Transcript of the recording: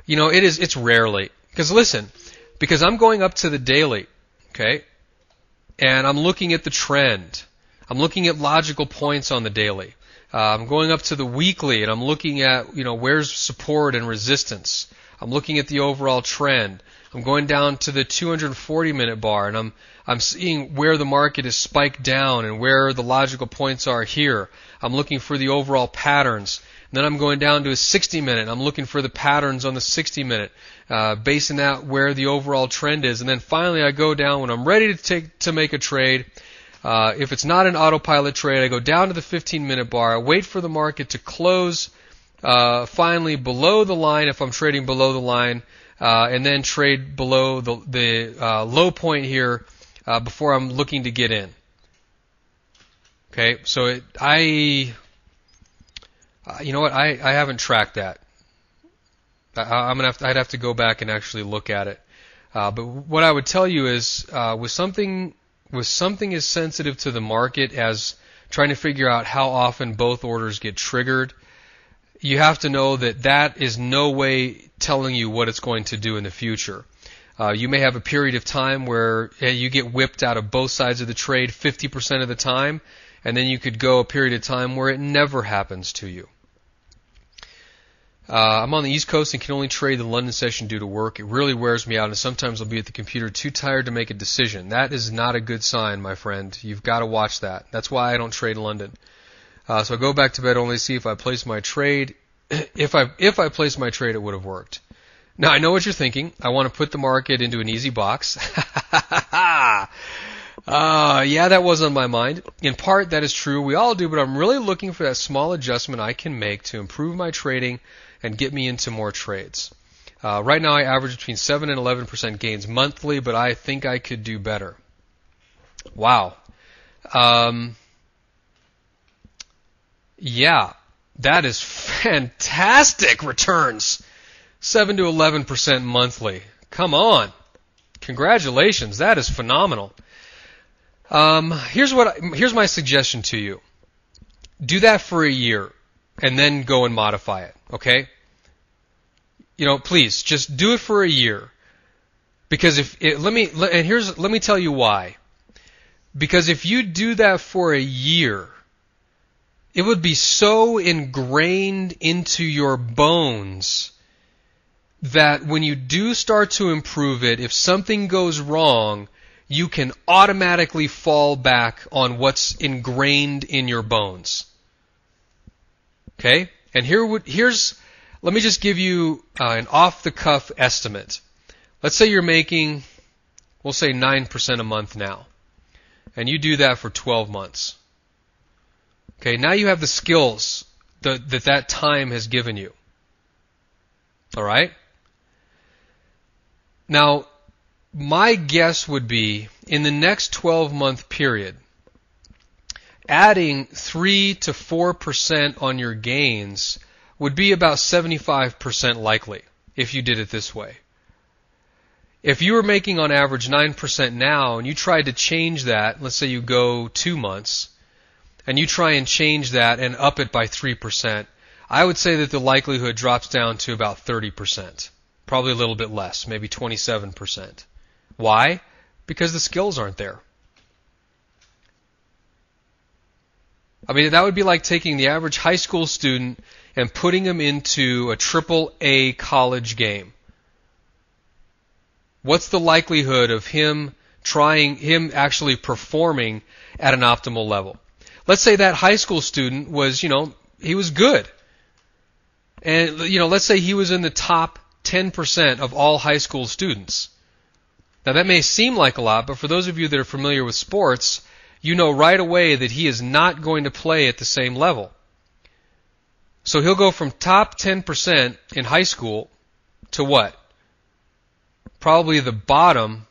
It's rarely. Because listen, because I'm going up to the daily, okay, and I'm looking at the trend. I'm looking at logical points on the daily. I'm going up to the weekly, and I'm looking at, where's support and resistance. I'm looking at the overall trend. I'm going down to the 240-minute bar, and I'm seeing where the market is spiked down and where the logical points are here. I'm looking for the overall patterns. And then I'm going down to a 60-minute. I'm looking for the patterns on the 60-minute, basing that where the overall trend is. And then finally I go down when I'm ready to make a trade. If it's not an autopilot trade, I go down to the 15-minute bar. I wait for the market to close finally below the line if I'm trading below the line, and then trade below the low point here before I'm looking to get in. Okay, so I haven't tracked that. I'd have to go back and actually look at it. But what I would tell you is, with something as sensitive to the market as trying to figure out how often both orders get triggered, you have to know that is no way telling you what it's going to do in the future. You may have a period of time where you get whipped out of both sides of the trade 50% of the time, and then you could go a period of time where it never happens to you. I'm on the East Coast and can only trade the London session due to work. It really wears me out, and sometimes I'll be at the computer too tired to make a decision. That is not a good sign, my friend. You've got to watch that. That's why I don't trade London. So I go back to bed only to see if I place my trade. If I place my trade, it would have worked. Now, I know what you're thinking. I want to put the market into an easy box. Yeah, that was on my mind. In part, that is true. We all do, but I'm really looking for that small adjustment I can make to improve my trading and get me into more trades. Right now, I average between 7 and 11% gains monthly, but I think I could do better. Wow. Yeah, that is fantastic returns. 7 to 11% monthly. Come on. Congratulations. That is phenomenal. Here's my suggestion to you. Do that for a year and then go and modify it, okay? Please just do it for a year. Because let me tell you why. Because if you do that for a year, it would be so ingrained into your bones that when you do start to improve it, if something goes wrong, you can automatically fall back on what's ingrained in your bones. Okay? And let me just give you an off-the-cuff estimate. Let's say you're making, we'll say 9% a month now. And you do that for 12 months. Okay, now you have the skills that time has given you. All right? Now, my guess would be, in the next 12-month period, adding 3 to 4% on your gains would be about 75% likely if you did it this way. If you were making on average 9% now and you tried to change that, let's say you go 2 months, and you try and change that and up it by 3%, I would say that the likelihood drops down to about 30%. Probably a little bit less, maybe 27%. Why? Because the skills aren't there. I mean, that would be like taking the average high school student and putting him into a triple-A college game. What's the likelihood of him actually performing at an optimal level? Let's say that high school student was, he was good. And, let's say he was in the top 10% of all high school students. Now, that may seem like a lot, but for those of you that are familiar with sports, you know right away that he is not going to play at the same level. So he'll go from top 10% in high school to what? Probably the bottom